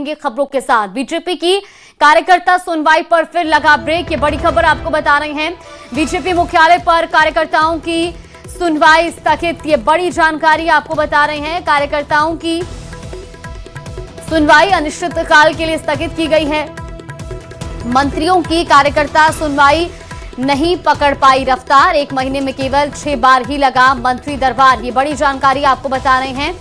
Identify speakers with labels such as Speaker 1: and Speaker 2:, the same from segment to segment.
Speaker 1: बढ़ेंगे खबरों के साथ। बीजेपी की कार्यकर्ता सुनवाई पर फिर लगा ब्रेक, ये बड़ी खबर आपको बता रहे हैं। बीजेपी मुख्यालय पर कार्यकर्ताओं की सुनवाई स्थगित, ये बड़ी जानकारी आपको बता रहे हैं। कार्यकर्ताओं की सुनवाई अनिश्चितकाल के लिए स्थगित की गई है। मंत्रियों की कार्यकर्ता सुनवाई नहीं पकड़ पाई रफ्तार, 1 महीने में केवल 6 बार ही लगा मंत्री दरबार, ये बड़ी जानकारी आपको बता रहे हैं।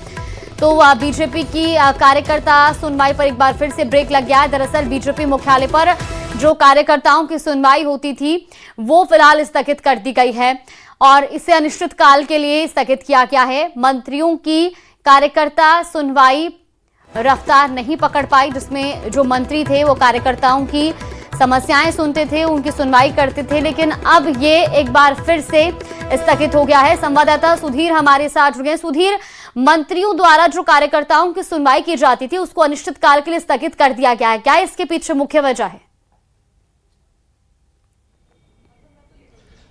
Speaker 1: तो बीजेपी की कार्यकर्ता सुनवाई पर एक बार फिर से ब्रेक लग गया है। दरअसल बीजेपी मुख्यालय पर जो कार्यकर्ताओं की सुनवाई होती थी वो फिलहाल स्थगित कर दी गई है और इसे अनिश्चितकाल के लिए स्थगित किया गया है। मंत्रियों की कार्यकर्ता सुनवाई रफ्तार नहीं पकड़ पाई, जिसमें जो मंत्री थे वो कार्यकर्ताओं की समस्याएं सुनते थे, उनकी सुनवाई करते थे, लेकिन अब ये एक बार फिर से स्थगित हो गया है। संवाददाता सुधीर हमारे साथ जुड़े हैं। सुधीर, मंत्रियों द्वारा जो कार्यकर्ताओं की सुनवाई की जाती थी उसको अनिश्चितकाल के लिए स्थगित कर दिया गया है, क्या इसके पीछे मुख्य वजह है?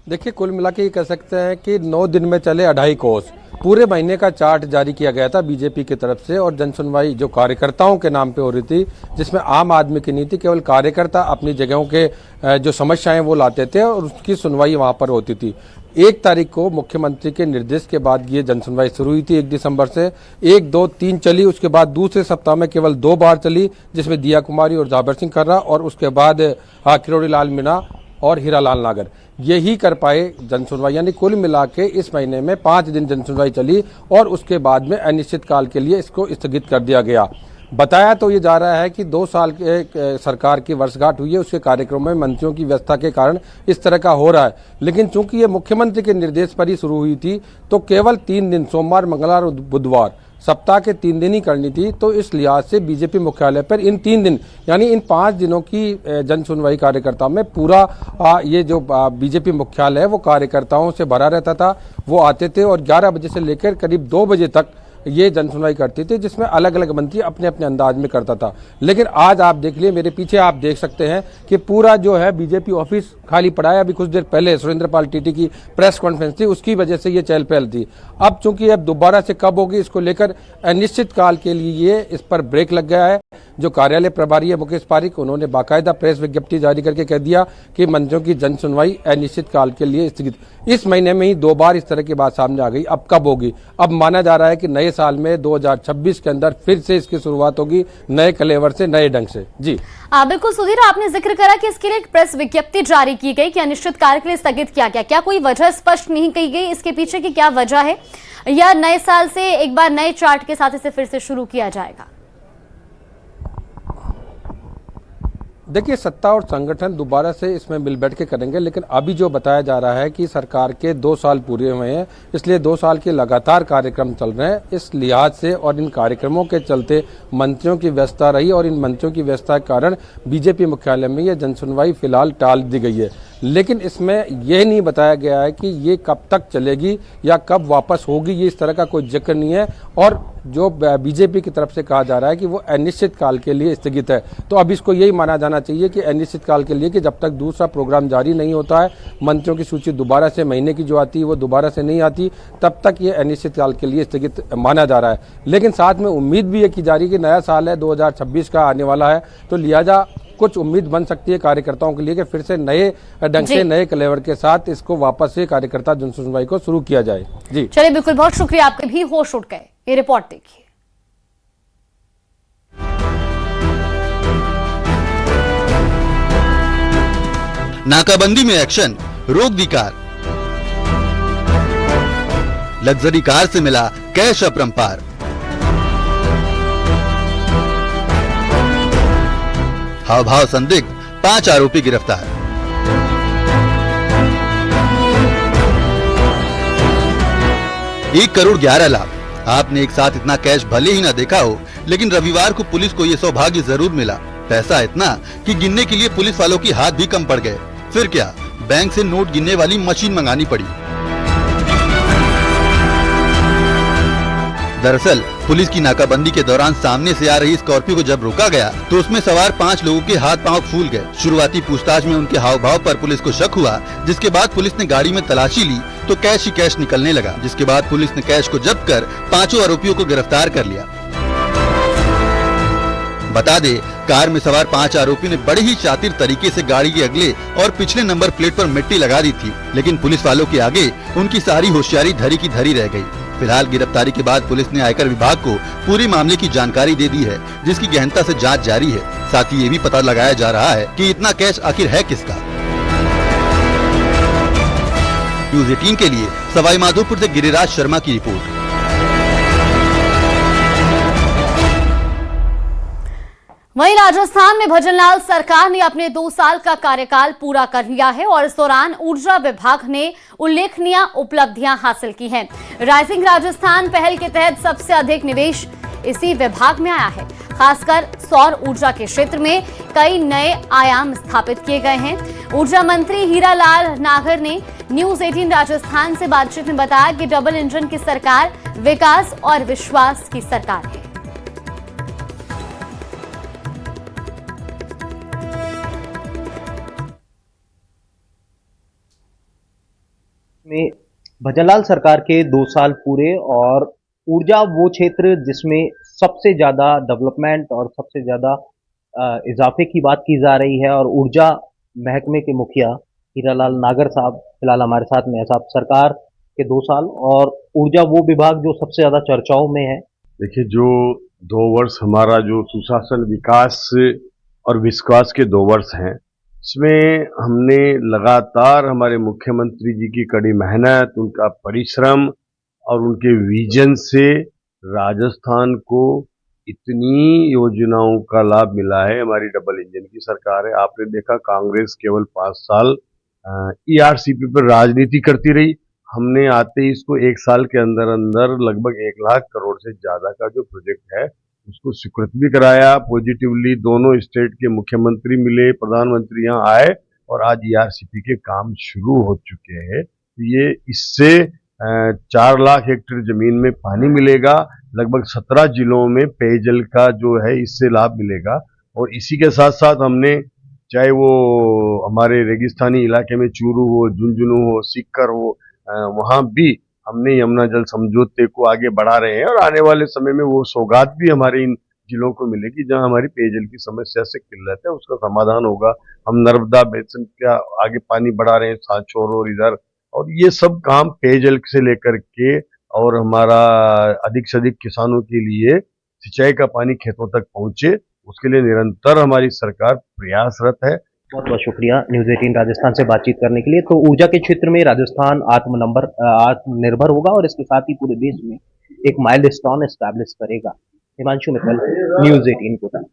Speaker 2: देखिए, कुल मिला के ये कह सकते हैं कि 9 दिन में चले 2.5 कोस, पूरे महीने का चार्ट जारी किया गया था बीजेपी की तरफ से और जनसुनवाई जो कार्यकर्ताओं के नाम पे हो रही थी, जिसमें आम आदमी की नहीं थी, केवल कार्यकर्ता अपनी जगहों के जो समस्याएं वो लाते थे और उसकी सुनवाई वहां पर होती थी। 1 तारीख को मुख्यमंत्री के निर्देश के बाद ये जनसुनवाई शुरू हुई थी। 1 दिसंबर से 1, 2, 3 चली, उसके बाद दूसरे सप्ताह में केवल 2 बार चली, जिसमें दिया कुमारी और जाबर सिंह खर्रा और उसके बाद किरोड़ी लाल मीणा और हीरालाल नागर यही कर पाए जनसुनवाई। यानी कुल मिला के इस महीने में 5 दिन जनसुनवाई चली और उसके बाद में अनिश्चितकाल के लिए इसको स्थगित कर दिया गया। बताया तो ये जा रहा है कि 2 साल के सरकार की वर्षगांठ हुई है, उसके कार्यक्रम में मंत्रियों की व्यवस्था के कारण इस तरह का हो रहा है, लेकिन चूंकि ये मुख्यमंत्री के निर्देश पर ही शुरू हुई थी तो केवल 3 दिन, सोमवार, मंगलवार और बुधवार, सप्ताह के 3 दिन ही करनी थी। तो इस लिहाज से बीजेपी मुख्यालय पर इन 3 दिन यानी इन 5 दिनों की जन सुनवाई कार्यकर्ता में पूरा ये जो बीजेपी मुख्यालय है वो कार्यकर्ताओं से भरा रहता था। वो आते थे और 11 बजे से लेकर करीब 2 बजे तक ये जनसुनवाई करती थी, जिसमें अलग अलग मंत्री अपने अपने अंदाज में करता था। लेकिन आज आप देख लिए, मेरे पीछे आप देख सकते हैं कि पूरा जो है बीजेपी ऑफिस खाली पड़ा है। अभी कुछ देर पहले सुरेंद्र पाल टीटी की प्रेस कॉन्फ्रेंस थी, उसकी वजह से ये चहल पहल थी। अब चूंकि अब दोबारा से कब होगी इसको लेकर अनिश्चित काल के लिए इस पर ब्रेक लग गया है। जो कार्यालय प्रभारी है मुकेश पारिक, उन्होंने बाकायदा प्रेस विज्ञप्ति जारी करके कह दिया कि मंत्रियों की जन सुनवाई अनिश्चित काल के लिए स्थगित। इस महीने में ही 2 बार इस तरह की बात सामने आ गई। अब कब होगी? अब माना जा रहा है कि नए साल में 2026 के अंदर फिर से इसकी शुरुआत होगी, नए कलेवर से, नए ढंग से। जी
Speaker 1: बिल्कुल सुधीर, आपने जिक्र करा कि इसके लिए एक प्रेस विज्ञप्ति जारी की गई कि अनिश्चित काल के लिए स्थगित किया गया। क्या कोई वजह स्पष्ट नहीं की गई इसके पीछे की क्या वजह है, या नए साल से एक बार नए चार्ट के साथ इसे फिर से शुरू किया जाएगा?
Speaker 2: देखिए, सत्ता और संगठन दोबारा से इसमें मिल बैठ के करेंगे, लेकिन अभी जो बताया जा रहा है कि सरकार के 2 साल पूरे हुए हैं, इसलिए 2 साल के लगातार कार्यक्रम चल रहे हैं। इस लिहाज से और इन कार्यक्रमों के चलते मंत्रियों की व्यवस्था रही और इन मंत्रियों की व्यवस्था के कारण बीजेपी मुख्यालय में यह जनसुनवाई फिलहाल टाल दी गई है। लेकिन इसमें यह नहीं बताया गया है कि ये कब तक चलेगी या कब वापस होगी, ये इस तरह का कोई जिक्र नहीं है। और जो बीजेपी की तरफ से कहा जा रहा है कि वो अनिश्चित काल के लिए स्थगित है, तो अब इसको यही माना जाना चाहिए कि अनिश्चित काल के लिए, कि जब तक दूसरा प्रोग्राम जारी नहीं होता है, मंत्रियों की सूची दोबारा से महीने की जो आती है वो दोबारा से नहीं आती, तब तक ये अनिश्चित काल के लिए स्थगित माना जा रहा है। लेकिन साथ में उम्मीद भी ये की जा रही है कि नया साल है, 2026 का आने वाला है, तो लिहाजा कुछ उम्मीद बन सकती है कार्यकर्ताओं के लिए कि फिर से नए ढंग से, नए कलेवर के साथ इसको वापस से कार्यकर्ता जनसुनवाई को शुरू किया जाए। जी
Speaker 1: चलिए, बिल्कुल, बहुत शुक्रिया, आपके भी होश उठ गए। ये रिपोर्ट देखिए।
Speaker 3: नाकाबंदी में एक्शन, रोक दी कार। लग्जरी कार से मिला कैश अपरंपार। हाव भाव संदिग्ध, 5 आरोपी गिरफ्तार। $1 करोड़ 11 लाख। आपने एक साथ इतना कैश भले ही ना देखा हो, लेकिन रविवार को पुलिस को ये सौभाग्य जरूर मिला। पैसा इतना कि गिनने के लिए पुलिस वालों की हाथ भी कम पड़ गए। फिर क्या, बैंक से नोट गिनने वाली मशीन मंगानी पड़ी। दरअसल पुलिस की नाकाबंदी के दौरान सामने से आ रही स्कॉर्पियो को जब रोका गया तो उसमें सवार 5 लोगों के हाथ पांव फूल गए। शुरुआती पूछताछ में उनके हाव भाव पर पुलिस को शक हुआ, जिसके बाद पुलिस ने गाड़ी में तलाशी ली तो कैश ही कैश निकलने लगा, जिसके बाद पुलिस ने कैश को जब्त कर 5 आरोपियों को गिरफ्तार कर लिया। बता दे, कार में सवार 5 आरोपी ने बड़े ही शातिर तरीके से गाड़ी के अगले और पिछले नंबर प्लेट पर मिट्टी लगा दी थी, लेकिन पुलिस वालों के आगे उनकी सारी होशियारी धरी की धरी रह गई। फिलहाल गिरफ्तारी के बाद पुलिस ने आयकर विभाग को पूरी मामले की जानकारी दे दी है, जिसकी गहनता से जांच जारी है। साथ ही ये भी पता लगाया जा रहा है कि इतना कैश आखिर है किसका। न्यूज़ 18 के लिए सवाई माधोपुर से गिरिराज शर्मा की रिपोर्ट।
Speaker 1: वहीं राजस्थान में भजनलाल सरकार ने अपने 2 साल का कार्यकाल पूरा कर लिया है और इस दौरान ऊर्जा विभाग ने उल्लेखनीय उपलब्धियां हासिल की हैं। राइजिंग राजस्थान पहल के तहत सबसे अधिक निवेश इसी विभाग में आया है। खासकर सौर ऊर्जा के क्षेत्र में कई नए आयाम स्थापित किए गए हैं। ऊर्जा मंत्री हीरालाल नागर ने न्यूज़ 18 राजस्थान से बातचीत में बताया कि डबल इंजन की सरकार विकास और विश्वास की सरकार है।
Speaker 4: में भजनलाल सरकार के 2 साल पूरे और ऊर्जा वो क्षेत्र जिसमें सबसे ज़्यादा डेवलपमेंट और सबसे ज़्यादा इजाफे की बात की जा रही है, और ऊर्जा महकमे के मुखिया हीरालाल नागर साहब फिलहाल हमारे साथ में है। साहब, सरकार के 2 साल और ऊर्जा वो विभाग जो सबसे ज़्यादा चर्चाओं में है।
Speaker 5: देखिए, जो 2 वर्ष हमारा जो सुशासन, विकास और विश्वास के 2 वर्ष हैं, इसमें हमने लगातार हमारे मुख्यमंत्री जी की कड़ी मेहनत, उनका परिश्रम और उनके विजन से राजस्थान को इतनी योजनाओं का लाभ मिला है। हमारी डबल इंजन की सरकार है। आपने देखा, कांग्रेस केवल 5 साल ERCP पर राजनीति करती रही। हमने आते ही इसको 1 साल के अंदर अंदर लगभग 1 लाख करोड़ से ज्यादा का जो प्रोजेक्ट है उसको स्वीकृत भी कराया। पॉजिटिवली दोनों स्टेट के मुख्यमंत्री मिले, प्रधानमंत्री यहाँ आए और आज ERCP के काम शुरू हो चुके हैं। ये इससे 4 लाख हेक्टेयर जमीन में पानी मिलेगा, लगभग 17 जिलों में पेयजल का जो है इससे लाभ मिलेगा। और इसी के साथ साथ हमने, चाहे वो हमारे रेगिस्तानी इलाके में चूरू हो, झुंझुनू हो, सीकर हो, वहां भी हमने यमुना जल समझौते को आगे बढ़ा रहे हैं। और आने वाले समय में वो सौगात भी हमारे इन जिलों को मिलेगी जहां हमारी पेयजल की समस्या से किल्लत है, उसका समाधान होगा। हम नर्मदा बेसिन का आगे पानी बढ़ा रहे हैं, सांचौर और इधर, और ये सब काम पेयजल से लेकर के और हमारा अधिक से अधिक किसानों के लिए सिंचाई का पानी खेतों तक पहुंचे, उसके लिए निरंतर हमारी सरकार प्रयासरत है।
Speaker 4: बहुत बहुत शुक्रिया न्यूज़ 18 राजस्थान से बातचीत करने के लिए। तो ऊर्जा के क्षेत्र में राजस्थान आत्मनिर्भर होगा और इसके साथ ही पूरे देश में एक माइलस्टोन एस्टैब्लिश करेगा। हिमांशु मित्तल, न्यूज़ 18 कोटा।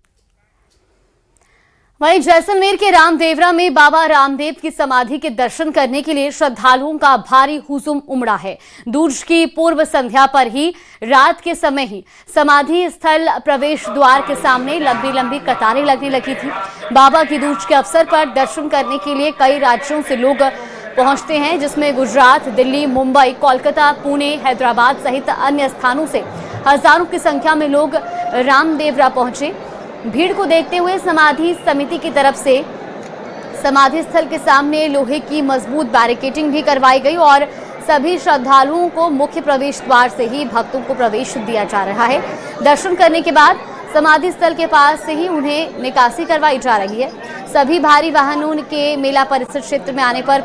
Speaker 1: वहीं जैसलमेर के रामदेवरा में बाबा रामदेव की समाधि के दर्शन करने के लिए श्रद्धालुओं का भारी हुजूम उमड़ा है। दूज की पूर्व संध्या पर ही रात के समय ही समाधि स्थल प्रवेश द्वार के सामने लंबी लंबी कतारें लगने लगी थी। बाबा की दूज के अवसर पर दर्शन करने के लिए कई राज्यों से लोग पहुंचते हैं, जिसमें गुजरात, दिल्ली, मुंबई, कोलकाता, पुणे, हैदराबाद सहित अन्य स्थानों से हजारों की संख्या में लोग रामदेवरा पहुंचे। भीड़ को देखते हुए समाधि समिति की तरफ से समाधि स्थल के सामने लोहे की मजबूत बैरिकेडिंग भी करवाई गई और सभी श्रद्धालुओं को मुख्य प्रवेश द्वार से ही भक्तों को प्रवेश दिया जा रहा है। दर्शन करने के बाद समाधि स्थल के पास से ही उन्हें निकासी करवाई जा रही है। सभी भारी वाहनों के मेला परिसर क्षेत्र में आने पर